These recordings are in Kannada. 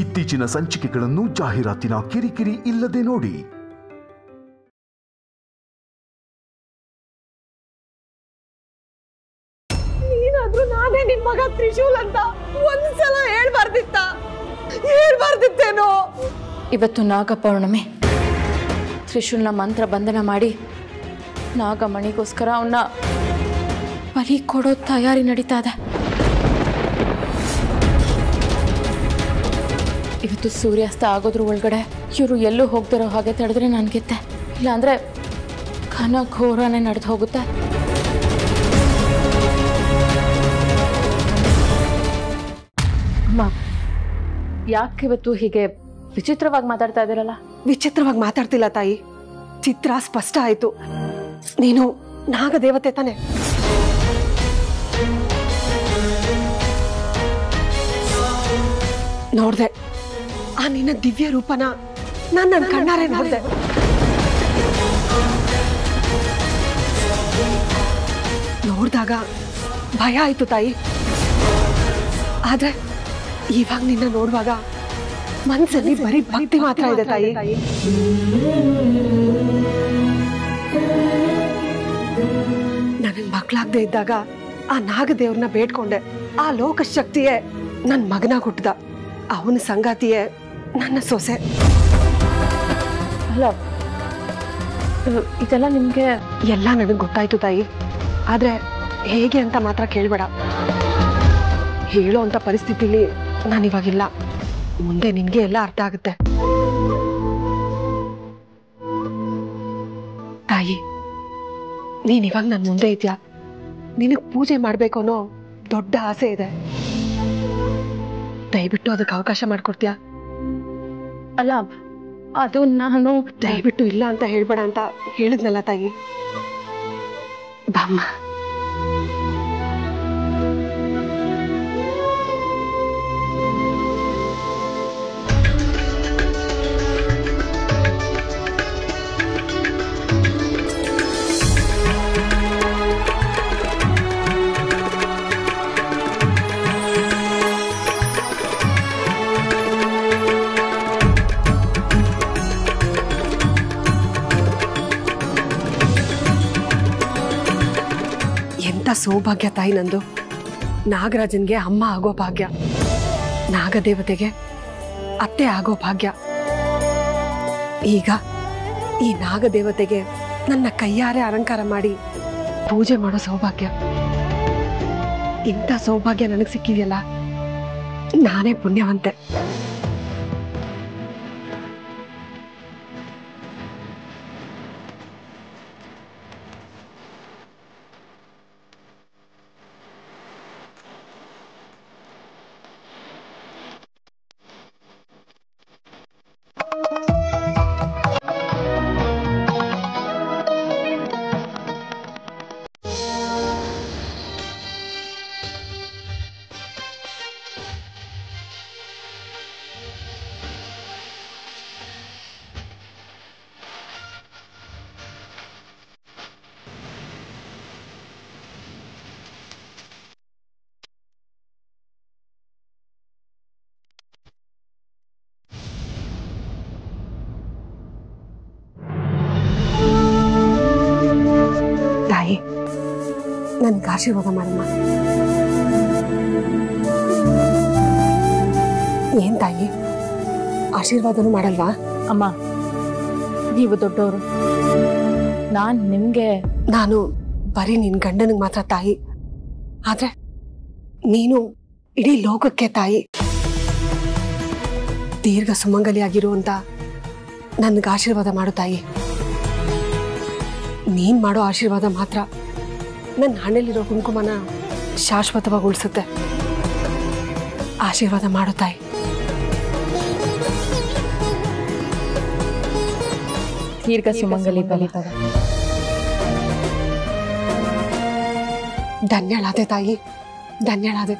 ಇತ್ತೀಚಿನ ಸಂಚಿಕೆಗಳನ್ನು ಜಾಹೀರಾತಿನ ಕಿರಿಕಿರಿ ಇಲ್ಲದೆ ನೋಡಿ. ನೀನಾದ್ರೂ ನಾನೇ ನಿನ್ ಮಗ ತ್ರಿಶೂಲ್ ಅಂತ ಒಂದ್ಸಲ ಹೇಳ್ಬಾರ್ದಿತ್ತೇನೋ. ಇವತ್ತು ನಾಗಪೌರ್ಣಮಿ. ತ್ರಿಶೂಲ್ನ ಮಂತ್ರ ಬಂಧನ ಮಾಡಿ ನಾಗಮಣಿಗೋಸ್ಕರ ಅವನ್ನ ಬಲಿ ಕೊಡೋ ತಯಾರಿ ನಡೀತಾ ಇದೆ. ಇವತ್ತು ಸೂರ್ಯಾಸ್ತ ಆಗೋದ್ರ ಒಳಗಡೆ ಇವರು ಎಲ್ಲೂ ಹೋಗ್ದಿರೋ ಹಾಗೆ ತಡೆದ್ರೆ ನನ್ಗೆತ್ತೆ, ಇಲ್ಲಾಂದ್ರೆ ಘನ ಘೋರನೇ ನಡೆದು ಹೋಗುತ್ತೆ. ಅಮ್ಮ, ಯಾಕಿವತ್ತು ಹೀಗೆ ವಿಚಿತ್ರವಾಗಿ ಮಾತಾಡ್ತಾ ಇದ್ದೀರಲ್ಲ? ವಿಚಿತ್ರವಾಗಿ ಮಾತಾಡ್ತಿಲ್ಲ ತಾಯಿ, ಚಿತ್ರ ಸ್ಪಷ್ಟ ಆಯ್ತು. ನೀನು ನಾಗದೇವತೆ ತಾನೆ. ನೋಡ್ದೆ ಆ ನಿನ್ನ ದಿವ್ಯ ರೂಪನ ನನ್ನ ಕಣ್ಣಾರೆ ನೋಡ್ದೆ. ನೋಡ್ದಾಗ ಭಯ ಆಯ್ತು ತಾಯಿ. ಆದ್ರೆ ಇವಾಗ ನಿನ್ನ ನೋಡುವಾಗ ಮನ್ಸಲ್ಲಿ ಬರೀ ಭಕ್ತಿ ಮಾತ್ರ ಇದೆ ತಾಯಿ. ನನಗ್ ಮಕ್ಕಳಾಗದೆ ಇದ್ದಾಗ ಆ ನಾಗದೇವ್ರನ್ನ ಬೇಡ್ಕೊಂಡೆ. ಆ ಲೋಕಶಕ್ತಿಯೇ ನನ್ ಮಗನ ಹುಟ್ಟದ, ಅವನ ಸಂಗಾತಿಯೇ ನನ್ನ ಸೊಸೆ. ಅಲ್ಲ, ಇದೆಲ್ಲ ನಿಮ್ಗೆ ಎಲ್ಲ ನನಗ್ ಗೊತ್ತಾಯ್ತು ತಾಯಿ. ಆದ್ರೆ ಹೇಗೆ ಅಂತ ಮಾತ್ರ ಕೇಳ್ಬೇಡ. ಹೇಳೋ ಅಂತ ಪರಿಸ್ಥಿತಿಲಿ ನಾನಿವಾಗಿಲ್ಲ. ಮುಂದೆ ನಿನ್ಗೆ ಎಲ್ಲ ಅರ್ಥ ಆಗುತ್ತೆ ತಾಯಿ. ನೀನ್ ಇವಾಗ ನನ್ ಮುಂದೆ ಇದ್ಯಾ, ನಿನಗ್ ಪೂಜೆ ಮಾಡ್ಬೇಕು ಅನ್ನೋ ದೊಡ್ಡ ಆಸೆ ಇದೆ. ದಯವಿಟ್ಟು ಅದಕ್ಕೆ ಅವಕಾಶ ಮಾಡ್ಕೊಡ್ತೀಯಾ? ಅಲ್ಲ, ಅದು ನಾನು ದಯವಿಟ್ಟು ಇಲ್ಲ ಅಂತ ಹೇಳ್ಬೇಡ ಅಂತ ಹೇಳಿದ್ನಲ್ಲ ತಾಯಿ. ಬಾಮ್ಮ. ಎಂತ ಸೌಭಾಗ್ಯ ತಾಯಿ ನಂದು. ನಾಗರಾಜನ್ಗೆ ಅಮ್ಮ ಆಗೋ ಭಾಗ್ಯ, ನಾಗದೇವತೆಗೆ ಅತ್ತೆ ಆಗೋ ಭಾಗ್ಯ. ಈಗ ಈ ನಾಗದೇವತೆಗೆ ನನ್ನ ಕೈಯಾರೆ ಅಲಂಕಾರ ಮಾಡಿ ಪೂಜೆ ಮಾಡೋ ಸೌಭಾಗ್ಯ. ಇಂಥ ಸೌಭಾಗ್ಯ ನನಗೆ ಸಿಕ್ಕಿದೆಯಲ್ಲ, ನಾನೇ ಪುಣ್ಯವಂತೆ. ತಾಯಿ, ನನ್ಗೆ ಆಶೀರ್ವಾದ ಮಾಡಮ್ಮ. ಏನ್ ತಾಯಿ, ಆಶೀರ್ವಾದನೂ ಮಾಡಲ್ವಾ? ಅಮ್ಮ, ನೀವು ದೊಡ್ಡವರು, ನಾನು ಬರೀ ನಿನ್ ಗಂಡನಿಗೆ ಮಾತ್ರ ತಾಯಿ. ಆದ್ರೆ ನೀನು ಇಡೀ ಲೋಕಕ್ಕೆ ತಾಯಿ. ದೀರ್ಘ ಸುಮಂಗಲಿಯಾಗಿರುವಂತ ನನ್ಗೆ ಆಶೀರ್ವಾದ ಮಾಡು ತಾಯಿ. ನೀನ್ ಮಾಡೋ ಆಶೀರ್ವಾದ ಮಾತ್ರ ನನ್ನ ಹಣೆಯಲ್ಲಿರೋ ಕುಂಕುಮನ ಶಾಶ್ವತವಾಗಿ ಉಳಿಸುತ್ತೆ. ಆಶೀರ್ವಾದ ಮಾಡು ತಾಯಿ. ದೀರ್ಘ ಸುಮಂಗಲಿ ಫಲಿತದ. ಧನ್ಯಳಾದೆ ತಾಯಿ, ಧನ್ಯಳಾದೆ.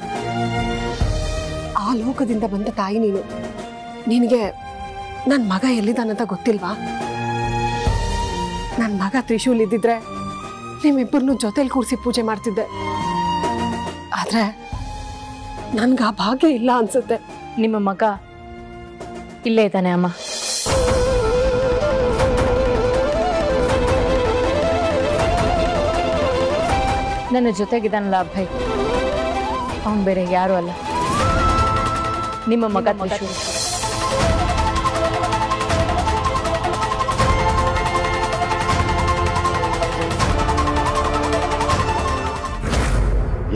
ಆ ಲೋಕದಿಂದ ಬಂದ ತಾಯಿ ನೀನು. ನಿನಗೆ ನನ್ ಮಗ ಎಲ್ಲಿದ್ದಾನಂತ ಗೊತ್ತಿಲ್ವಾ? ನನ್ ಮಗ ತ್ರಿಶೂಲ್ ಇದ್ದಿದ್ರೆ ನಿಮ್ಮಿಬ್ಬರನ್ನು ಜೊತೆಲಿ ಕೂರಿಸಿ ಪೂಜೆ ಮಾಡ್ತಿದ್ದೆ. ಆದ್ರೆ ನನ್ಗ ಆ ಭಾಗ್ಯ ಇಲ್ಲ ಅನ್ಸುತ್ತೆ. ನಿಮ್ಮ ಮಗ ಇಲ್ಲೇ ಇದ್ದಾನೆ ಅಮ್ಮ. ನನ್ನ ಜೊತೆಗಿದ್ದಾನಲ್ಲ ಅಭಯ್, ಅವನು ಬೇರೆ ಯಾರು ಅಲ್ಲ, ನಿಮ್ಮ ಮಗ ತ್ರಿಶೂಲ್.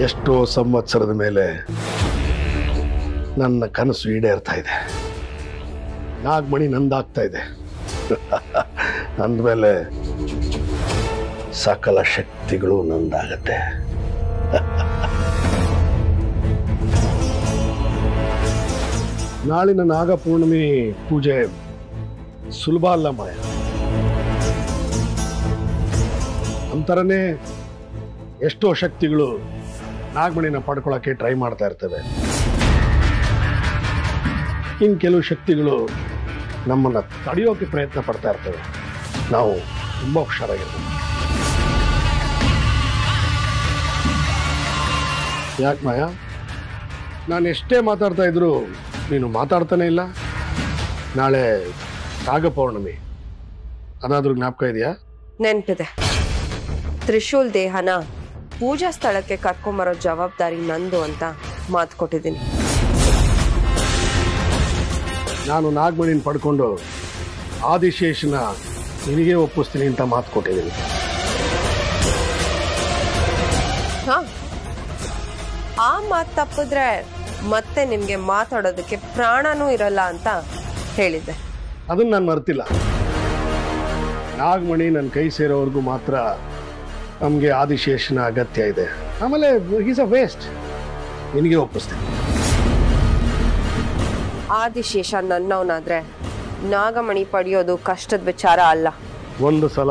ಎಷ್ಟೋ ಸಂವತ್ಸರದ ಮೇಲೆ ನನ್ನ ಕನಸು ಈಡೇರ್ತಾ ಇದೆ. ನಾಗಮಣಿ ನಂದಾಗ್ತಾ ಇದೆ. ಅಂದಮೇಲೆ ಸಕಲ ಶಕ್ತಿಗಳು ನಂದಾಗತ್ತೆ. ನಾಳಿನ ನಾಗಪೂರ್ಣಿಮೆ ಪೂಜೆ ಸುಲಭ ಅಲ್ಲ ಮಾಯ. ಅಂತಾರನೇ ಎಷ್ಟೋ ಶಕ್ತಿಗಳು ನಾಗಮಣಿನ ಪಡ್ಕೊಳ್ಳೋಕೆ ಟ್ರೈ ಮಾಡ್ತಾ ಇರ್ತವೆ. ಇನ್ನು ಕೆಲವು ಶಕ್ತಿಗಳು ನಮ್ಮನ್ನು ತಡೆಯೋಕೆ ಪ್ರಯತ್ನ ಪಡ್ತಾ ಇರ್ತವೆ. ನಾವು ತುಂಬ ಹುಷಾರಾಗಿರ್ಬೇಕು. ಯಾಕೆ ಮಾಯ, ನಾನು ಎಷ್ಟೇ ಮಾತಾಡ್ತಾ ಇದ್ರು ನೀನು ಮಾತಾಡ್ತಾನೆ ಇಲ್ಲ. ನಾಳೆ ನಾಗಪೌರ್ಣಮಿ, ಅದಾದ್ರೂ ಜ್ಞಾಪಕ ಇದೆಯಾ? ನೆನಪಿದೆ. ತ್ರಿಶೂಲ್ ದೇಹನ ಪೂಜಾ ಸ್ಥಳಕ್ಕೆ ಕರ್ಕೊಂಬರೋ ಜವಾಬ್ದಾರಿ ನಂದು ಅಂತ ಮಾತು ಕೊಟ್ಟಿದ್ದೀನಿ. ನಾನು ನಾಗಮಣಿನ ಪಡ್ಕೊಂಡು ಆದಿಶೇಷನ ನಿನಗೆ ಒಪ್ಪಿಸ್ತೀನಿ ಅಂತ ಮಾತು ಕೊಟ್ಟಿದ್ದೀನಿ. ಆ ಮಾತು ತಪ್ಪಿದ್ರೆ ಮತ್ತೆ ನಿಮ್ಗೆ ಮಾತಾಡೋದಕ್ಕೆ ಪ್ರಾಣನೂ ಇರಲ್ಲ ಅಂತ ಹೇಳಿದ್ದೆ. ಅದನ್ನ ನಾನು ಮರ್ತಿಲ್ಲ. ನಾಗಮಣಿ ನನ್ನ ಕೈ ಸೇರೋವರೆಗೂ ಮಾತ್ರ ನಮಗೆ ಆದಿಶೇಷನ ಅಗತ್ಯ ಇದೆ. ಆಮೇಲೆ ಈಸ್ ಅ ವೇಸ್ಟ್. ನಿನಗೆ ಒಪ್ಪಿಸ್ತೀನಿ. ಆದಿಶೇಷ ನನ್ನವನಾದ್ರೆ ನಾಗಮಣಿ ಪಡೆಯೋದು ಕಷ್ಟದ ವಿಚಾರ ಅಲ್ಲ. ಒಂದು ಸಲ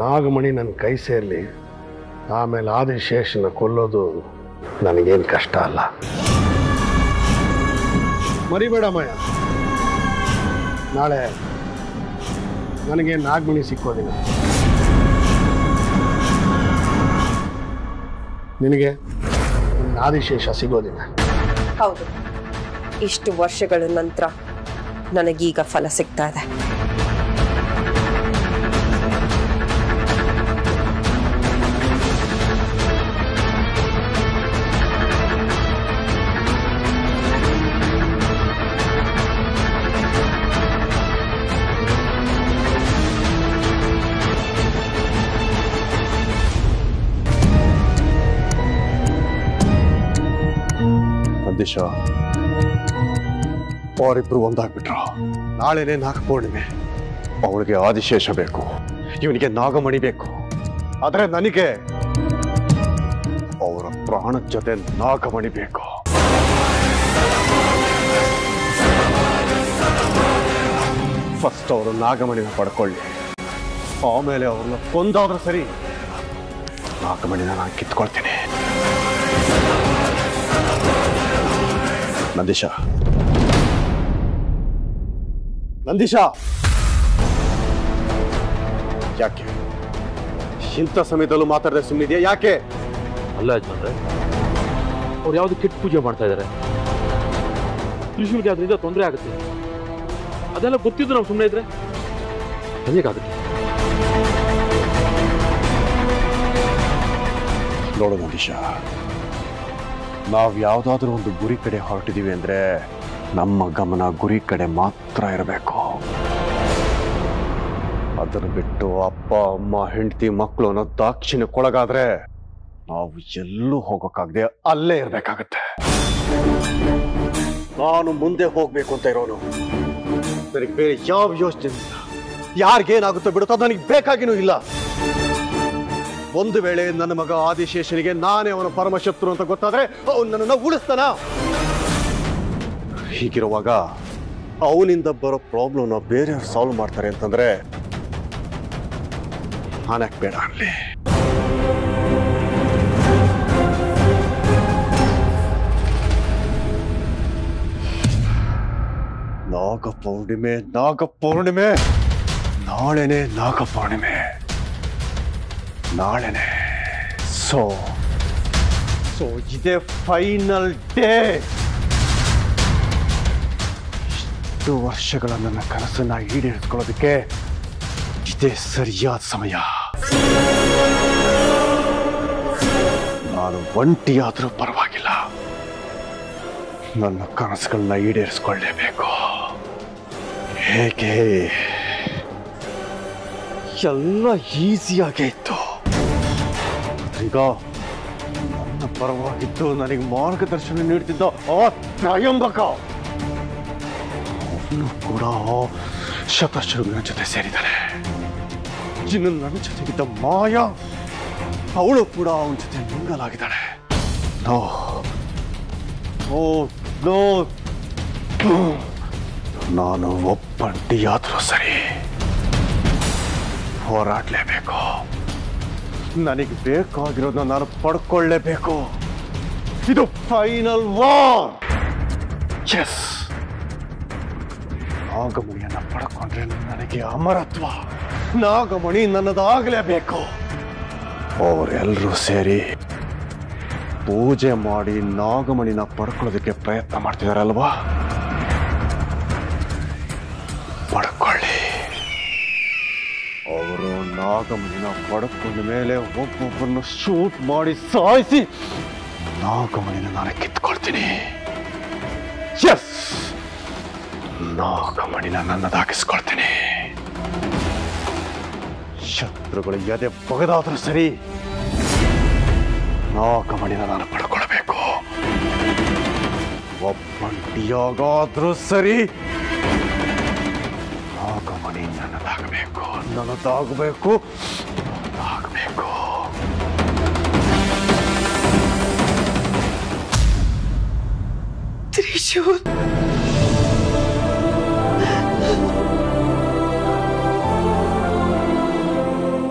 ನಾಗಮಣಿ ನನ್ನ ಕೈ ಸೇರಲಿ, ಆಮೇಲೆ ಆದಿಶೇಷನ ಕೊಲ್ಲೋದು ನನಗೇನು ಕಷ್ಟ ಅಲ್ಲ. ಮರಿಬೇಡ ಮಯ, ನಾಳೆ ನನಗೆ ನಾಗಮಣಿ ಸಿಕ್ಕೋದಿಲ್ಲ. ನಿನಗೆ ಆದಿಶೇಷ ಸಿಗೋದಿಲ್ಲ. ಹೌದು, ಇಷ್ಟು ವರ್ಷಗಳ ನಂತರ ನನಗೀಗ ಫಲ ಸಿಗ್ತಾ ಇದೆ. ದಿಶ ಅವರಿಬ್ರು ಒಂದಾಗ್ಬಿಟ್ರು. ನಾಳೆನೆ ನಾಗಪೂರ್ಣಿಮೆ. ಅವಳಿಗೆ ಆದಿಶೇಷ ಬೇಕು, ಇವನಿಗೆ ನಾಗಮಣಿ ಬೇಕು. ಆದ್ರೆ ನನಗೆ ಅವರ ಪ್ರಾಣದ ಜೊತೆ ನಾಗಮಣಿ ಬೇಕು. ಫಸ್ಟ್ ಅವರು ನಾಗಮಣಿನ ಪಡ್ಕೊಳ್ಳಿ, ಆಮೇಲೆ ಅವ್ರನ್ನ ಕೊಂದಾದ್ರೂ ಸರಿ ನಾಗಮಣಿನ ನಾನು ಕಿತ್ಕೊಳ್ತೀನಿ. ನಂದೀಶ, ನಂದೀಶ, ಯಾಕೆ ಇಂಥ ಸಮಯದಲ್ಲೂ ಮಾತಾಡದೆ ಸುಮ್ಮನಿದೆಯಾ? ಯಾಕೆ? ಅಲ್ಲ ಯಜಮಾನ್ರೆ, ಅವ್ರು ಯಾವ್ದು ಕೆಟ್ಟ ಪೂಜೆ ಮಾಡ್ತಾ ಇದ್ದಾರೆ, ತ್ರಿಶೂಲ್ಗೆ ಅದರಿಂದ ತೊಂದರೆ ಆಗುತ್ತೆ, ಅದೆಲ್ಲ ಗೊತ್ತಿದ್ದು ನಾವು ಸುಮ್ಮನೆ ಇದ್ರೆ ಹೇಗಾಗುತ್ತೆ? ನೋಡು ನಂದೀಶ, ನಾವು ಯಾವುದಾದ್ರೂ ಒಂದು ಗುರಿ ಕಡೆ ಹೊರಟಿದೀವಿ ಅಂದ್ರೆ ನಮ್ಮ ಗಮನ ಗುರಿ ಕಡೆ ಮಾತ್ರ ಇರಬೇಕು. ಅದನ್ನು ಬಿಟ್ಟು ಅಪ್ಪ ಅಮ್ಮ ಹೆಂಡತಿ ಮಕ್ಕಳು ಅನ್ನೋ ದಾಕ್ಷಿಣ್ಯಕ್ಕೊಳಗಾದ್ರೆ ನಾವು ಎಲ್ಲೂ ಹೋಗೋಕ್ಕಾಗದೆ ಅಲ್ಲೇ ಇರ್ಬೇಕಾಗತ್ತೆ. ನಾನು ಮುಂದೆ ಹೋಗ್ಬೇಕು ಅಂತ ಇರೋನು, ನನಗೆ ಬೇರೆ ಯಾವ ಯೋಚನೆ ಇಲ್ಲ. ಯಾರಿಗೇನಾಗುತ್ತೋ ಬಿಡುತ್ತೋ ನನಗೆ ಬೇಕಾಗಿನೂ ಇಲ್ಲ. ಒಂದು ವೇಳೆ ನನ್ನ ಮಗ ಆದಿಶೇಷನಿಗೆ ನಾನೇ ಅವನ ಪರಮಶತ್ರು ಅಂತ ಗೊತ್ತಾದ್ರೆ ಅವನು ನನ್ನನ್ನು ಉಳಿಸ್ತಾನ. ಹೀಗಿರುವಾಗ ಅವನಿಂದ ಬರೋ ಪ್ರಾಬ್ಲಮ್ನ ಬೇರೆಯವ್ರು ಸಾಲ್ವ್ ಮಾಡ್ತಾರೆ ಅಂತಂದ್ರೆ ನಾನ್ಯಾಕೆ ಬೇಡ ಅನ್ಲಿ? ನಾಗಪೌರ್ಣಿಮೆ, ನಾಗಪೌರ್ಣಿಮೆ, ನಾಳೆನೆ ನಾಗಪೌರ್ಣಿಮೆ, ನಾಳೆನೆ. ಸೊ ಇದೇ ಫೈನಲ್ ಡೇ. ಇಷ್ಟು ವರ್ಷಗಳ ನನ್ನ ಕನಸನ್ನ ಈಡೇರಿಸ್ಕೊಳ್ಳೋದಕ್ಕೆ ಇದೇ ಸರಿಯಾದ ಸಮಯ. ನಾನು ಒಂಟಿಯಾದರೂ ಪರವಾಗಿಲ್ಲ, ನನ್ನ ಕನಸುಗಳನ್ನ ಈಡೇರಿಸ್ಕೊಳ್ಳೇಬೇಕು. ಹೇಗೆ ಎಲ್ಲ ಈಸಿಯಾಗೇ ಇತ್ತು. ಈಗ ನನ್ನ ಪರವಾಗಿದ್ದು ನನಗೆ ಮಾರ್ಗದರ್ಶನ ನೀಡ್ತಿದ್ದ ಆ ತ್ರಯಂಬಕ ಅವನು ಕೂಡ ಶತಶೃಂಗನ ಜೊತೆ ಸೇರಿದ್ದಾನೆ. ಇನ್ನು ನನ್ನ ಜೊತೆಗಿದ್ದ ಮಾಯಾ ಅವಳು ಕೂಡ ಅವನ ಜೊತೆ ಮಿಂಗಲಾಗಿದ್ದಾಳೆ. ನೋ ನೋ ನೋ, ನಾನು ಒಬ್ಬಂಟಿಯಾದರೂ ಸರಿ ಹೋರಾಡಲೇಬೇಕು. ನನಗೆ ಬೇಕಾಗಿರೋದನ್ನ ನಾನು ಪಡ್ಕೊಳ್ಳೇಬೇಕು. ಇದು ಫೈನಲ್ ವಾರ್. ಎಸ್, ನಾಗಮಣಿಯನ್ನ ಪಡ್ಕೊಂಡ್ರೆ ನನಗೆ ಅಮರತ್ವ. ನಾಗಮಣಿ ನನ್ನದಾಗಲೇಬೇಕು. ಅವರೆಲ್ಲರೂ ಸೇರಿ ಪೂಜೆ ಮಾಡಿ ನಾಗಮಣಿನ ಪಡ್ಕೊಳ್ಳೋದಕ್ಕೆ ಪ್ರಯತ್ನ ಮಾಡ್ತಿದಾರಲ್ವಾ? ಪಡ್ಕೊಳ್ಳಿ. ಅವರು ನಾಗಮಣಿನ ಪಡ್ಕೊಂಡ ಮೇಲೆ ಒಬ್ಬೊಬ್ಬರನ್ನು ಶೂಟ್ ಮಾಡಿ ಸಾಯಿಸಿ ನಾಗಮಣಿನ ನಾನು ಕಿತ್ಕೊಳ್ತೀನಿ. ಎಸ್, ನಾಗಮಣಿನ ನನ್ನದಾಗಿಸ್ಕೊಳ್ತೀನಿ. ಶತ್ರುಗಳು ಎದೆ ಬಗದಾದ್ರೂ ಸರಿ ನಾಗಮಣಿನ ನಾನು ಪಡ್ಕೊಳ್ಬೇಕು. ಒಬ್ಬಂಟಿಯಾಗಾದ್ರೂ ಸರಿ ನಾಗಮಣಿ ನನ್ನದಾಗಬೇಕು, ನನ್ನದಾಗಬೇಕು, ನನ್ನದಾಗಬೇಕು. ತ್ರಿಶೂಲ್,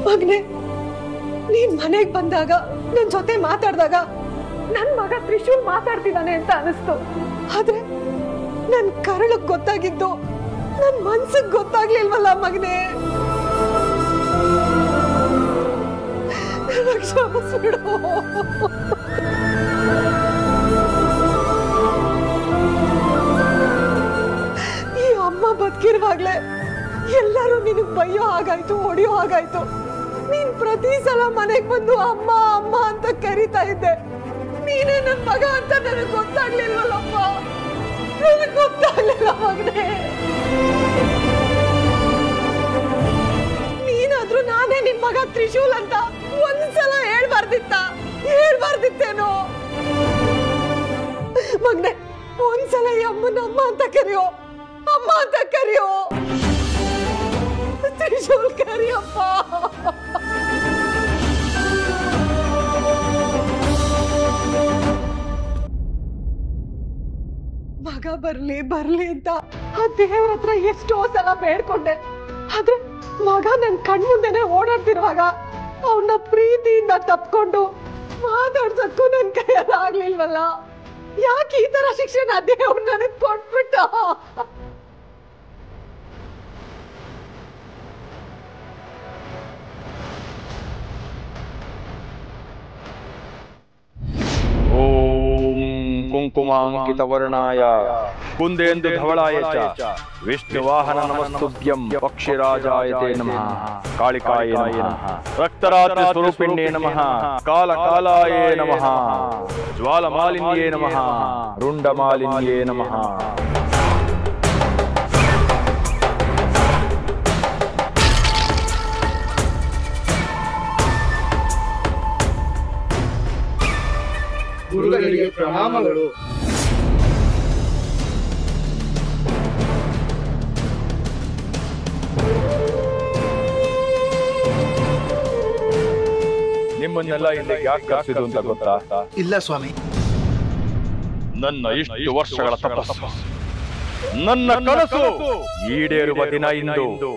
ಮಗನೇ, ನೀನ್ ಮನೆಗ್ ಬಂದಾಗ ನನ್ ಜೊತೆ ಮಾತಾಡ್ದಾಗ ನನ್ ಮಗ ತ್ರಿಶೂಲ್ ಮಾತಾಡ್ತಿದ್ದಾನೆ ಅಂತ ಅನಿಸ್ತು. ಆದ್ರೆ ನನ್ ಕರಳಕ್ ಗೊತ್ತಾಗಿದ್ದು ನನ್ ಮನ್ಸಿಗೆ ಗೊತ್ತಾಗ್ಲಿಲ್ವಲ್ಲ ಮಗನೇ. ಕ್ಷಮಿಸ್ಬಿಡು. ಈ ಅಮ್ಮ ಬದುಕಿರುವಾಗ್ಲೇ ಎಲ್ಲರೂ ನಿನಗ್ ಬೈಯೋ ಹಾಗಾಯ್ತು, ಹೊಡಿಯೋ ಹಾಗಾಯ್ತು. ನೀನ್ ಪ್ರತಿ ಸಲ ಮನೆಗ್ ಬಂದು ಅಮ್ಮ ಅಮ್ಮ ಅಂತ ಕರೀತಾ ಇದ್ದೆ. ನೀನೇ ನನ್ ಮಗ ಅಂತ ನನಗ್ ಗೊತ್ತಾಗ್ಲಿಲ್ವಲ್ಲಪ್ಪ, ನನಗ್ ಗೊತ್ತಾಗ್ಲಿಲ್ಲ ಮಗನೇ. ನೀನಾದ್ರೂ ನಾನೇ ನಿನ್ ಮಗ ತ್ರಿಶೂಲ್ ಅಂತ ಒಂದ್ಸಲ ಹೇಳ್ಬಾರ್ದಿತ್ತೇನೋ ಮಗನೇ. ಒಂದ್ಸಲ ಈ ಅಮ್ಮನ ಅಮ್ಮ ಅಂತ ಕರಿಯೋ, ಅಮ್ಮ ಅಂತ ಕರಿಯೋ. ತ್ರಿಶೂಲ್ ಕರಿಯಪ್ಪ. ಮಗ ಬರ್ಲಿ ಬರ್ಲಿ ಅಂತ ಆ ದೇವ್ರ ಹತ್ರ ಎಷ್ಟೋ ಸಲ ಬೇಡ್ಕೊಂಡೆ. ಆದ್ರೆ ಮಗ ನನ್ ಕಣ್ಮುಂದೆನೆ ಓಡಾಡ್ತಿರುವಾಗ ಅವನ್ನ ಪ್ರೀತಿಯಿಂದ ತಪ್ಕೊಂಡು ಮಾತಾಡ್ಸಕ್ಕೂ ನನ್ ಕೈಯಲ್ಲಿ ಆಗ್ಲಿಲ್ವಲ್ಲ. ಯಾಕೆ ಈ ತರ ಶಿಕ್ಷಣ ದೇವ್ರು ನನಗ್ ಕೊಟ್ಬಿಟ್ಟ? ಕುಂಕುಮಾಂಕಿತವರ್ಣಾಯ ಕುಂದೇಂದು ಧವಳಾಯ ಚ ವಿಷ್ಣುವಾಹನ ನಮಸ್ತುಭ್ಯಂ ಪಕ್ಷಿರಾಜಾಯತೆ ನಮಃ ಕಾಳಿಕಾಯ ನಮಃ ರಕ್ತರಾತ್ರಿ ಸ್ವರೂಪಿಣ್ಯೇ ನಮಃ ಕಾಲಕಾಲಾಯೇ ನಮಃ ಜ್ವಾಲಮಾಲಿನ್ಯೇ ನಮಃ ರುಂಡಮಾಲಿನ್ಯೇ ನಮಃ. ಗುರುಗಳಿಗೆ ಪ್ರಣಾಮಗಳು. ನಿಮ್ಮನ್ನೆಲ್ಲ ಇಲ್ಲಿಗೆ ಯಾಕೆ ಕರೆಸಿದ್ದು ಅಂತ ಗೊತ್ತಾ? ಇಲ್ಲ ಸ್ವಾಮಿ. ನನ್ನ ಇಷ್ಟು ವರ್ಷಗಳ ತಪಸ್ಸು, ನನ್ನ ಕನಸು ಈಡೇರುವ ದಿನ ಇಂದು.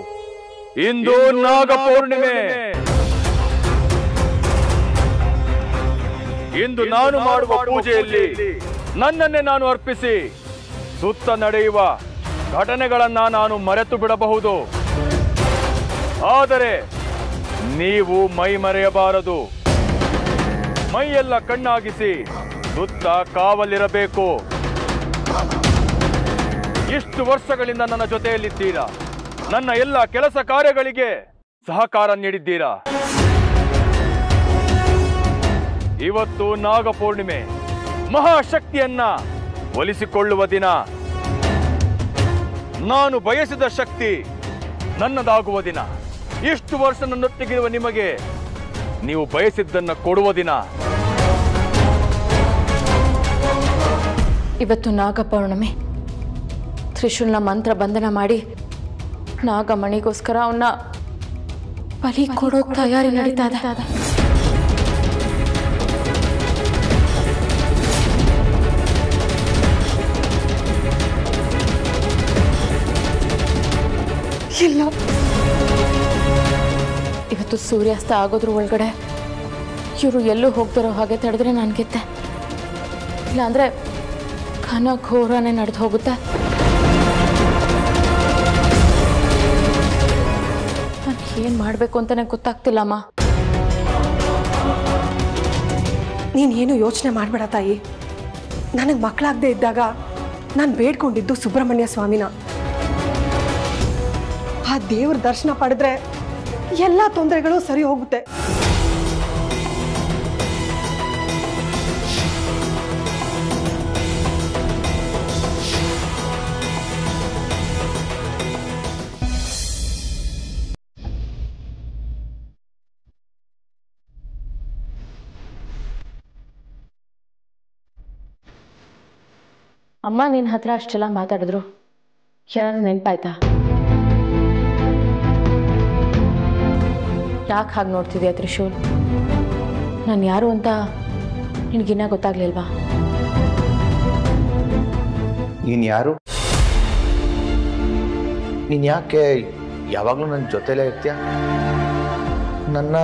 ಇಂದು ನಾಗ ಪೌರ್ಣಿಮೆ. ಇಂದು ನಾನು ಮಾಡುವ ಪೂಜೆಯಲ್ಲಿ ನನ್ನನ್ನೇ ನಾನು ಅರ್ಪಿಸಿ ಸುತ್ತ ನಡೆಯುವ ಘಟನೆಗಳನ್ನ ನಾನು ಮರೆತು ಬಿಡಬಹುದು. ಆದರೆ ನೀವು ಮೈ ಮರೆಯಬಾರದು. ಮೈಯೆಲ್ಲ ಕಣ್ಣಾಗಿಸಿ ಸುತ್ತ ಕಾವಲಿರಬೇಕು. ಇಷ್ಟು ವರ್ಷಗಳಿಂದ ನನ್ನ ಜೊತೆಯಲ್ಲಿದ್ದೀರಾ, ನನ್ನ ಎಲ್ಲ ಕೆಲಸ ಕಾರ್ಯಗಳಿಗೆ ಸಹಕಾರ ನೀಡಿದ್ದೀರಾ. ಇವತ್ತು ನಾಗಪೂರ್ಣಿಮೆ, ಮಹಾಶಕ್ತಿಯನ್ನ ಒಲಿಸಿಕೊಳ್ಳುವ ದಿನ. ನಾನು ಬಯಸಿದ ಶಕ್ತಿ ನನ್ನದಾಗುವ ದಿನ. ಇಷ್ಟು ವರ್ಷ ನನ್ನೊಟ್ಟಿಗಿರುವ ನಿಮಗೆ ನೀವು ಬಯಸಿದ್ದನ್ನು ಕೊಡುವ ದಿನ. ಇವತ್ತು ನಾಗಪೌರ್ಣಮಿ. ತ್ರಿಶೂಲ್ನ ಮಂತ್ರ ಬಂಧನ ಮಾಡಿ ನಾಗಮಣಿಗೋಸ್ಕರ ಅವನ್ನ ಬಲಿ ಕೊಡೋ ತಯಾರಿ ನಡೀತಾ ಇದೆ. ಇಲ್ಲ, ಇವತ್ತು ಸೂರ್ಯಾಸ್ತ ಆಗೋದ್ರ ಒಳಗಡೆ ಇವರು ಎಲ್ಲೂ ಹೋಗ್ತಿರೋ ಹಾಗೆ ತಡೆದ್ರೆ ನಾನು ಗೆದ್ದೆ. ಇಲ್ಲಾಂದ್ರೆ ಘನ ಘೋರನೇ ನಡೆದು ಹೋಗುತ್ತೆ. ನಾನು ಏನು ಮಾಡಬೇಕು ಅಂತಾನೆ ಗೊತ್ತಾಗ್ತಿಲ್ಲಮ್ಮ. ನೀನೇನು ಯೋಚನೆ ಮಾಡಬೇಡ ತಾಯಿ. ನನಗೆ ಮಕ್ಕಳಾಗದೆ ಇದ್ದಾಗ ನಾನು ಬೇಡ್ಕೊಂಡಿದ್ದು ಸುಬ್ರಹ್ಮಣ್ಯ ಸ್ವಾಮಿನ. ಆ ದೇವ್ರ ದರ್ಶನ ಪಡೆದ್ರೆ ಎಲ್ಲ ತೊಂದರೆಗಳು ಸರಿ ಹೋಗುತ್ತೆ. ಅಮ್ಮ ನಿನ್ನ ಹತ್ರ ಅಷ್ಟೆಲ್ಲ ಮಾತಾಡಿದ್ರು ಏನಾದ್ರು ನೆನಪಾಯ್ತಾ? ಯಾಕೆ ಹಾಗೆ ನೋಡ್ತಿದ್ಯಾ ತ್ರಿಶೂಲ್? ನಾನು ಯಾರು ಅಂತ ನಿನಗಿನ್ನ ಗೊತ್ತಾಗ್ಲಿಲ್ವಾ? ನೀನು ಯಾರು? ನೀನು ಯಾಕೆ ಯಾವಾಗಲೂ ನನ್ನ ಜೊತೆಲೇ ಇರ್ತೀಯ? ನನ್ನ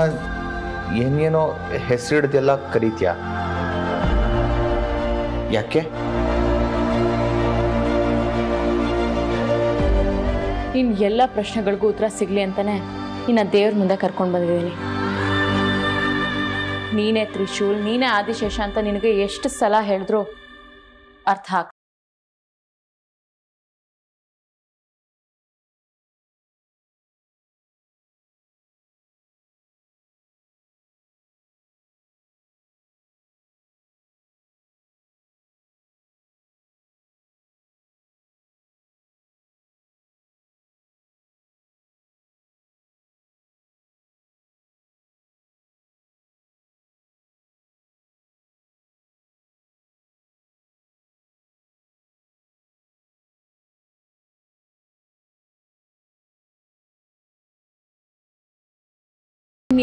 ಏನೇನೋ ಹೆಸರಿಡ್ದೆಲ್ಲ ಕರೀತೀಯ, ಯಾಕೆ? ನಿನ್ನ ಎಲ್ಲ ಪ್ರಶ್ನೆಗಳಿಗೂ ಉತ್ತರ ಸಿಗಲಿ ಅಂತಾನೆ ನಿನ್ನ ದೇವ್ರ ಮುಂದೆ ಕರ್ಕೊಂಡು ಬಂದಿದ್ದೀನಿ. ನೀನೇ ತ್ರಿಶೂಲ್, ನೀನೇ ಆದಿಶೇಷ ಅಂತ ನಿನಗೆ ಎಷ್ಟು ಸಲ ಹೇಳಿದ್ರು ಅರ್ಥ ಆಗ.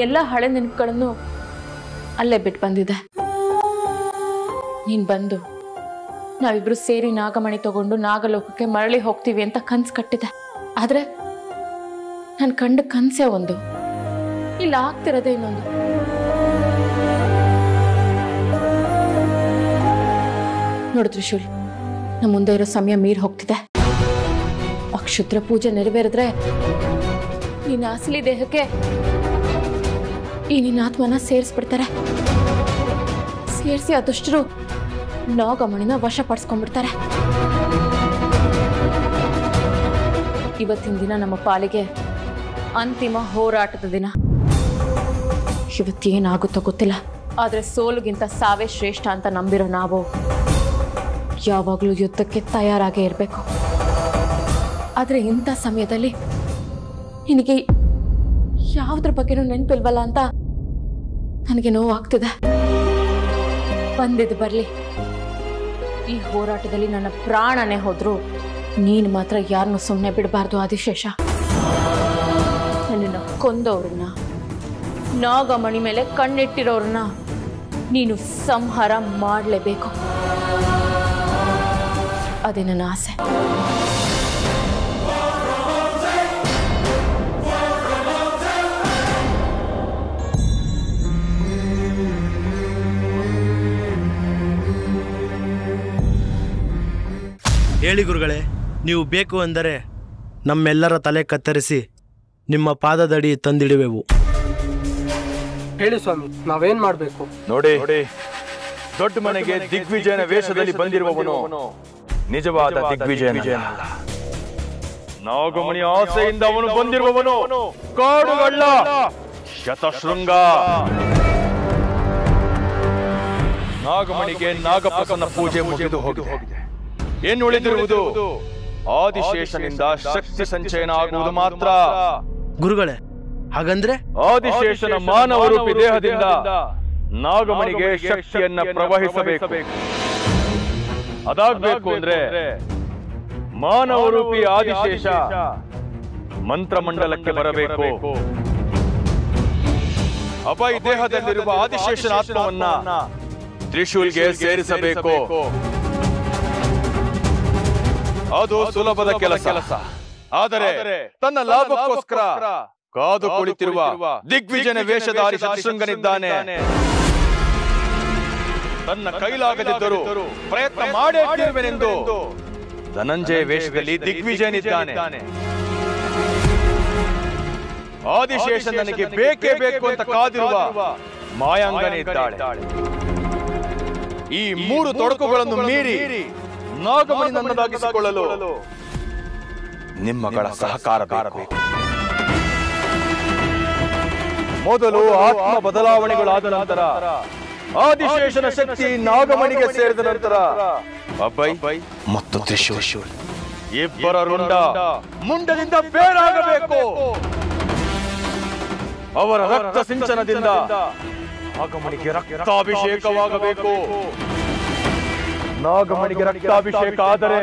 ಎಲ್ಲ ಹಳೆ ನೆನಪುಗಳನ್ನು ಅಲ್ಲೇ ಬಿಟ್ಟು ಬಂದಿದೆ. ನೀನ್ ಬಂದು ನಾವಿಬ್ರು ಸೇರಿ ನಾಗಮಣಿ ತಗೊಂಡು ನಾಗಲೋಕಕ್ಕೆ ಮರಳಿ ಹೋಗ್ತೀವಿ ಅಂತ ಕನ್ಸು ಕಟ್ಟಿದೆ. ಆದ್ರೆ ನಾನು ಕಂಡ ಕನ್ಸೇ ಒಂದು, ಇಲ್ಲ ಆಗ್ತಿರೋದೇ ಇನ್ನೊಂದು. ನೋಡು ತ್ರಿಶೂಲ್, ನಮ್ಮ ಮುಂದೆ ಇರೋ ಸಮಯ ಮೀರಿ ಹೋಗ್ತಿದೆ. ಅಕ್ಷುದ್ರ ಪೂಜೆ ನೆರವೇರಿದ್ರೆ ನಿನ್ನ ಅಸಲಿ ದೇಹಕ್ಕೆ ಈ ನಿನ್ನ ಆತ್ಮನ ಸೇರಿಸ್ಬಿಡ್ತಾರೆ. ಸೇರಿಸಿ ಅದಷ್ಟರು ನಾಗಮಣಿನ ವಶಪಡಿಸ್ಕೊಂಡ್ಬಿಡ್ತಾರೆ. ಇವತ್ತಿನ ದಿನ ನಮ್ಮ ಪಾಲಿಗೆ ಅಂತಿಮ ಹೋರಾಟದ ದಿನ. ಇವತ್ತೇನಾಗುತ್ತೋ ಗೊತ್ತಿಲ್ಲ, ಆದ್ರೆ ಸೋಲುಗಿಂತ ಸಾವೇ ಶ್ರೇಷ್ಠ ಅಂತ ನಂಬಿರೋ ನಾವು ಯಾವಾಗಲೂ ಯುದ್ಧಕ್ಕೆ ತಯಾರಾಗೇ ಇರಬೇಕು. ಆದ್ರೆ ಇಂಥ ಸಮಯದಲ್ಲಿ ನಿನಗೆ ಯಾವುದ್ರ ಬಗ್ಗೆನೂ ನೆನಪಿಲ್ವಲ್ಲ ಅಂತ ನನಗೆ ನೋವಾಗ್ತಿದೆ. ಬಂದಿದ್ದು ಬರ್ಲಿ, ಈ ಹೋರಾಟದಲ್ಲಿ ನನ್ನ ಪ್ರಾಣನೇ ಹೋದ್ರು ನೀನು ಮಾತ್ರ ಯಾರನ್ನು ಸುಮ್ಮನೆ ಬಿಡಬಾರ್ದು ಆದಿಶೇಷ. ನನ್ನನ್ನು ಕೊಂದವ್ರನ್ನ, ನಾಗಮಣಿ ಮೇಲೆ ಕಣ್ಣಿಟ್ಟಿರೋರನ್ನ ನೀನು ಸಂಹಾರ ಮಾಡಲೇಬೇಕು. ಅದೇ ನನ್ನ ಆಸೆ. ಹೇಳಿ ಗುರುಗಳೇ, ನೀವು ಬೇಕು ಅಂದರೆ ನಮ್ಮೆಲ್ಲರ ತಲೆ ಕತ್ತರಿಸಿ ನಿಮ್ಮ ಪಾದದಡಿ ತಂದಿಡುವೆವು. ಹೇಳಿ ಸ್ವಾಮಿ, ನಾವೇನ್ ಮಾಡ್ಬೇಕು? ನೋಡಿ, ದೊಡ್ಡ ಮನೆಗೆ ದಿಗ್ವಿಜಯನ ವೇಷದಲ್ಲಿ ಬಂದಿರುವವನು ನಿಜವಾದ ದಿಗ್ವಿಜಯನಲ್ಲ. ನಾಗಮಣಿ ಆಸೆಯಿಂದ ಅವನು ಬಂದಿರುವವನು ಕಾಡುಗಳ್ಳ ಶತಶೃಂಗ. ನಾಗಮಣಿಗೆ ನಾಗಪ್ರಸನ್ನ ಪೂಜೆ ಮುಗಿದು ಹೋಗಿದೆ. ಏನು ಉಳಿದಿರುವುದು ಆದಿಶೇಷನಿಂದ ಶಕ್ತಿ ಸಂಚಯನ ಆಗುವುದು ಮಾತ್ರ. ಗುರುಗಳೇ, ಹಾಗಂದ್ರೆ ಆದಿಶೇಷನ ಮಾನವ ರೂಪಿ ದೇಹದಿಂದ ನಾಗಮಣಿಗೆ ಶಕ್ತಿಯನ್ನ ಪ್ರವಹಿಸಬೇಕು. ಅದಾಗಬೇಕು ಅಂದ್ರೆ ಮಾನವ ರೂಪಿ ಆದಿಶೇಷ ಮಂತ್ರಮಂಡಲಕ್ಕೆ ಬರಬೇಕು. ಅಭಯ ದೇಹದಲ್ಲಿರುವ ಆದಿಶೇಷನ ಆತ್ಮವನ್ನ ತ್ರಿಶೂಲ್ಗೆ ಸೇರಿಸಬೇಕು. ಅದು ಸುಲಭದ ಕೆಲಸ. ಆದರೆ ತನ್ನ ಲಾಭಕ್ಕೋಸ್ಕರ ಕಾದು ಕುಳಿತಿರುವ ದಿಗ್ವಿಜಯನ ವೇಷಧಾರಿ ಶತಶೃಂಗನಿದ್ದಾನೆ. ತನ್ನ ಕೈಲಾಗದಿದ್ದರೂ ಪ್ರಯತ್ನ ಮಾಡೇ ತೀರುವೆನೆಂದು ಧನಂಜಯ ವೇಷದಲ್ಲಿ ದಿಗ್ವಿಜಯನಿದ್ದಾನೆ. ಆದಿಶೇಷ ನನಗೆ ಬೇಕೇ ಬೇಕು ಅಂತ ಕಾದಿರುವ ಮಾಯಾಂಗನೇ ಇದ್ದಾಳೆ. ಈ ಮೂರು ತೊಡಕುಗಳನ್ನು ಮೀರಿ ನಾಗಮಣಿ ನನ್ನದಾಗಿಸಿಕೊಳ್ಳಲು ನಿಮ್ಮಗಳ ಸಹಕಾರ ಬೇಕು. ಮೊದಲು ಆತ್ಮ ಬದಲಾವಣೆಗಳಾದ ನಂತರ ಆದಿಶೇಷನ ಶಕ್ತಿ ನಾಗಮಣಿಗೆ ಸೇರಿದ ನಂತರ ಅಭಯ್ ಮತ್ತು ತ್ರಿಶೂಲ್ ಇಬ್ಬರ ರುಂಡ ಮುಂಡದಿಂದ ಬೇರಾಗಬೇಕು. ಅವರ ರಕ್ತ ಸಿಂಚನದಿಂದ ನಾಗಮಣಿಗೆ ರಕ್ತಾಭಿಷೇಕವಾಗಬೇಕು. ನಾಗಮಣಿಗೆ ರಕ್ತಾಭಿಷೇಕ ಆದರೆ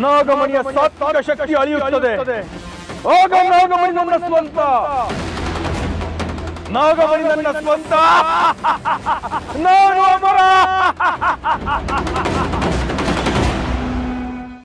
ನಾಗಮಣಿಯ ಸಾತ್ವಿಕ ಶಕ್ತಿ ಅಳಿಯುತ್ತದೆ. ಆಗ ನಾಗಮಣಿ ನನ್ನ ಸ್ವಂತ. ನಾಗಮಣಿ ನನ್ನ ಸ್ವಂತ. ನಾನು ಅಮರ.